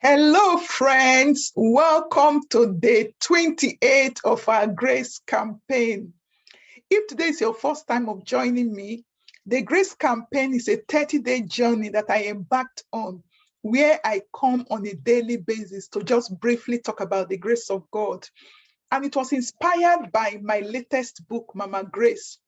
Hello, friends. Welcome to day 28 of our Grace campaign. If today is your first time of joining me, the Grace campaign is a 30-day journey that I embarked on, where I come on a daily basis to just briefly talk about the grace of God. And it was inspired by my latest book, Mama Grace.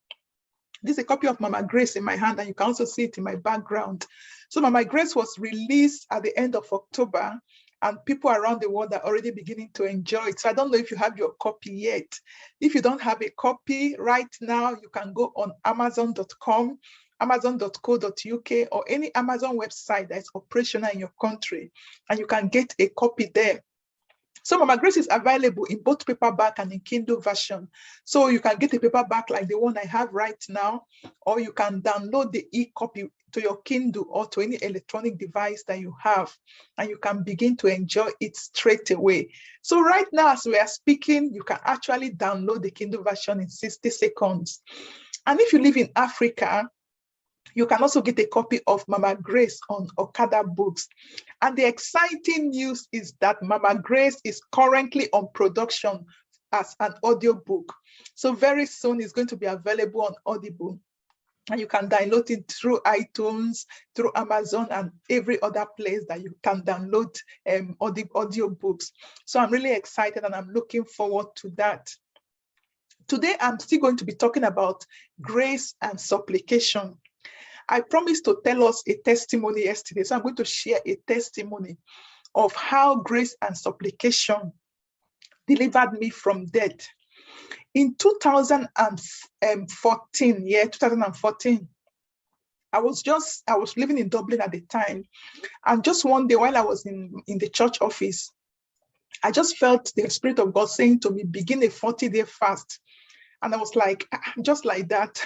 This is a copy of Mama Grace in my hand, and you can also see it in my background. So Mama Grace was released at the end of October, and people around the world are already beginning to enjoy it. So I don't know if you have your copy yet. If you don't have a copy right now, you can go on Amazon.com, Amazon.co.uk, or any Amazon website that's operational in your country, and you can get a copy there. So Mama Grace is available in both paperback and in Kindle version. So you can get a paperback like the one I have right now, or you can download the e-copy to your Kindle or to any electronic device that you have, and you can begin to enjoy it straight away. So right now, as we are speaking, you can actually download the Kindle version in 60 seconds. And if you live in Africa, you can also get a copy of Mama Grace on Okada Books. And the exciting news is that Mama Grace is currently on production as an audiobook. So very soon it's going to be available on Audible. And you can download it through iTunes, through Amazon, and every other place that you can download audio books. So I'm really excited and I'm looking forward to that. Today, I'm still going to be talking about grace and supplication. I promised to tell us a testimony yesterday, so I'm going to share a testimony of how grace and supplication delivered me from death. In 2014, I was living in Dublin at the time, and just one day while I was in the church office, I just felt the Spirit of God saying to me, begin a 40-day fast. And I was like, just like that,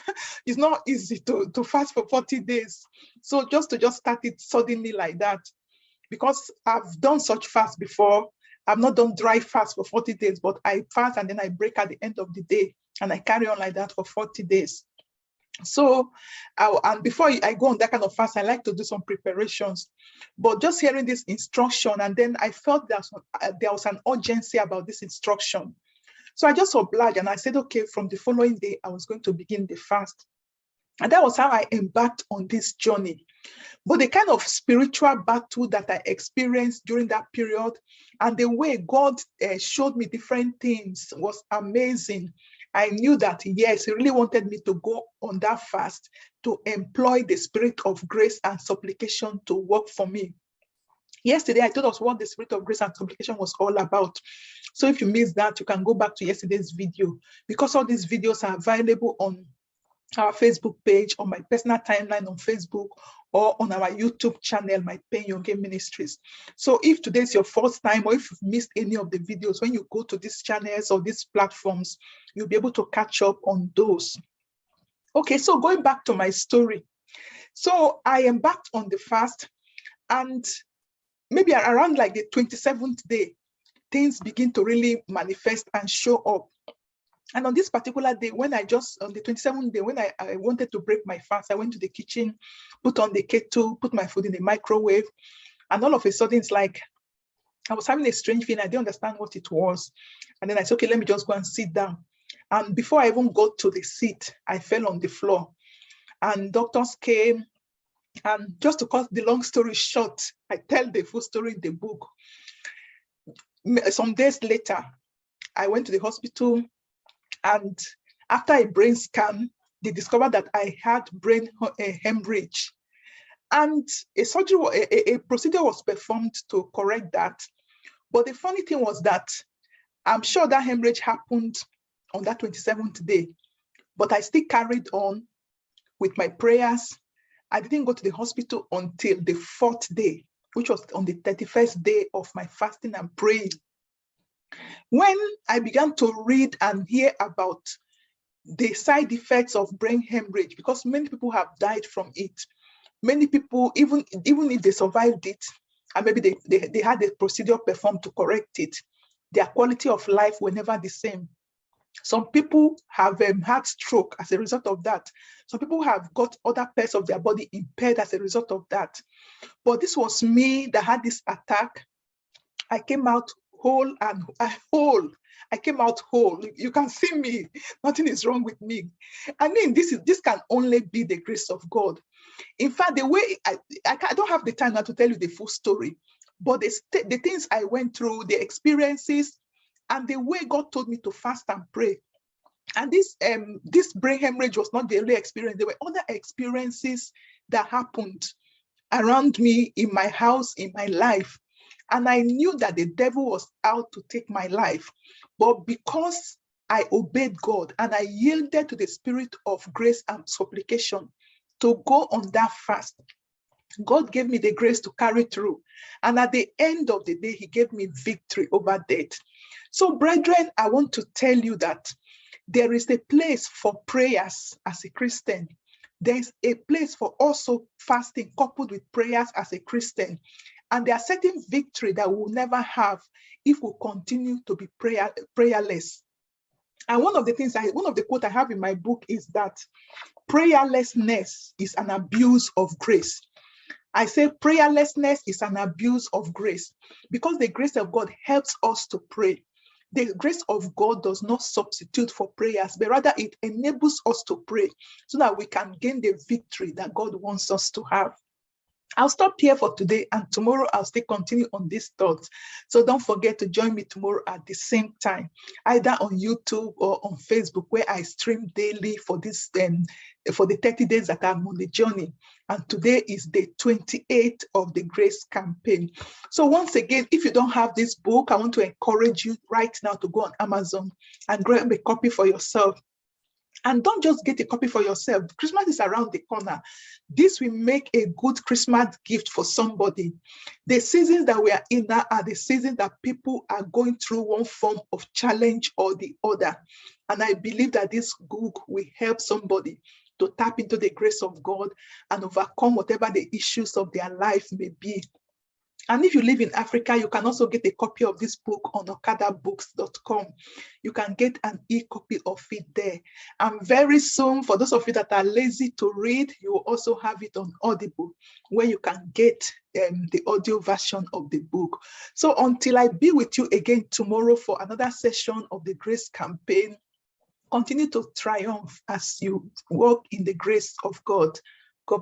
it's not easy to fast for 40 days. So just start it suddenly like that, because I've done such fast before. I've not done dry fast for 40 days, but I fast and then I break at the end of the day, and I carry on like that for 40 days. So, and before I go on that kind of fast, I like to do some preparations. But just hearing this instruction, and then I felt there was an urgency about this instruction. So I just obliged and I said, okay, from the following day, I was going to begin the fast. And that was how I embarked on this journey. But the kind of spiritual battle that I experienced during that period, and the way God showed me different things, was amazing. I knew that, yes, He really wanted me to go on that fast to employ the spirit of grace and supplication to work for me. Yesterday, I told us what the spirit of grace and supplication was all about. So if you missed that, you can go back to yesterday's video, because all these videos are available on our Facebook page, on my personal timeline on Facebook, or on our YouTube channel, My Pain Your Gain Ministries. So if today is your first time, or if you've missed any of the videos, when you go to these channels or these platforms, you'll be able to catch up on those. Okay, so going back to my story. So I embarked on the fast, and maybe around like the 27th day, things begin to really manifest and show up. And on this particular day, on the 27th day, when I wanted to break my fast, I went to the kitchen, put on the kettle, put my food in the microwave. And all of a sudden, it's like I was having a strange feeling. I didn't understand what it was. And then I said, okay, let me just go and sit down. And before I even got to the seat, I fell on the floor. And doctors came. And just to cut the long story short, I tell the full story in the book. Some days later, I went to the hospital, and after a brain scan, they discovered that I had brain hemorrhage. And a procedure was performed to correct that. But the funny thing was that I'm sure that hemorrhage happened on that 27th day, but I still carried on with my prayers. I didn't go to the hospital until the 4th day, which was on the 31st day of my fasting and praying. When I began to read and hear about the side effects of brain hemorrhage, because many people have died from it. Many people, even if they survived it, and maybe they had a procedure performed to correct it, their quality of life were never the same. Some people have had stroke as a result of that. Some people have got other parts of their body impaired as a result of that. But this was me that had this attack. I came out whole and whole. I came out whole. You can see me. Nothing is wrong with me. I mean, this can only be the grace of God. In fact, the way I don't have the time now to tell you the full story, but the things I went through, the experiences, and the way God told me to fast and pray. And this brain hemorrhage was not the only experience. There were other experiences that happened around me, in my house, in my life. And I knew that the devil was out to take my life. But because I obeyed God and I yielded to the spirit of grace and supplication to go on that fast, God gave me the grace to carry through. And at the end of the day, he gave me victory over death. So, brethren, I want to tell you that there is a place for prayers as a Christian. There's a place for also fasting coupled with prayers as a Christian. And there are certain victory that we'll never have if we continue to be prayerless. And one of the quote I have in my book is that prayerlessness is an abuse of grace. I say prayerlessness is an abuse of grace because the grace of God helps us to pray. The grace of God does not substitute for prayers, but rather it enables us to pray so that we can gain the victory that God wants us to have. I'll stop here for today, and tomorrow I'll still continue on these thoughts. So don't forget to join me tomorrow at the same time, either on YouTube or on Facebook, where I stream daily for this for the 30 days that I'm on the journey. And today is the 28th of the Grace Campaign. So once again, if you don't have this book, I want to encourage you right now to go on Amazon and grab a copy for yourself. And don't just get a copy for yourself. Christmas is around the corner. This will make a good Christmas gift for somebody. The seasons that we are in now are the seasons that people are going through one form of challenge or the other. And I believe that this book will help somebody to tap into the grace of God and overcome whatever the issues of their life may be. And if you live in Africa, you can also get a copy of this book on okadabooks.com. You can get an e-copy of it there. And very soon, for those of you that are lazy to read, you will also have it on Audible, where you can get the audio version of the book. So until I be with you again tomorrow for another session of the Grace Campaign, continue to triumph as you walk in the grace of God.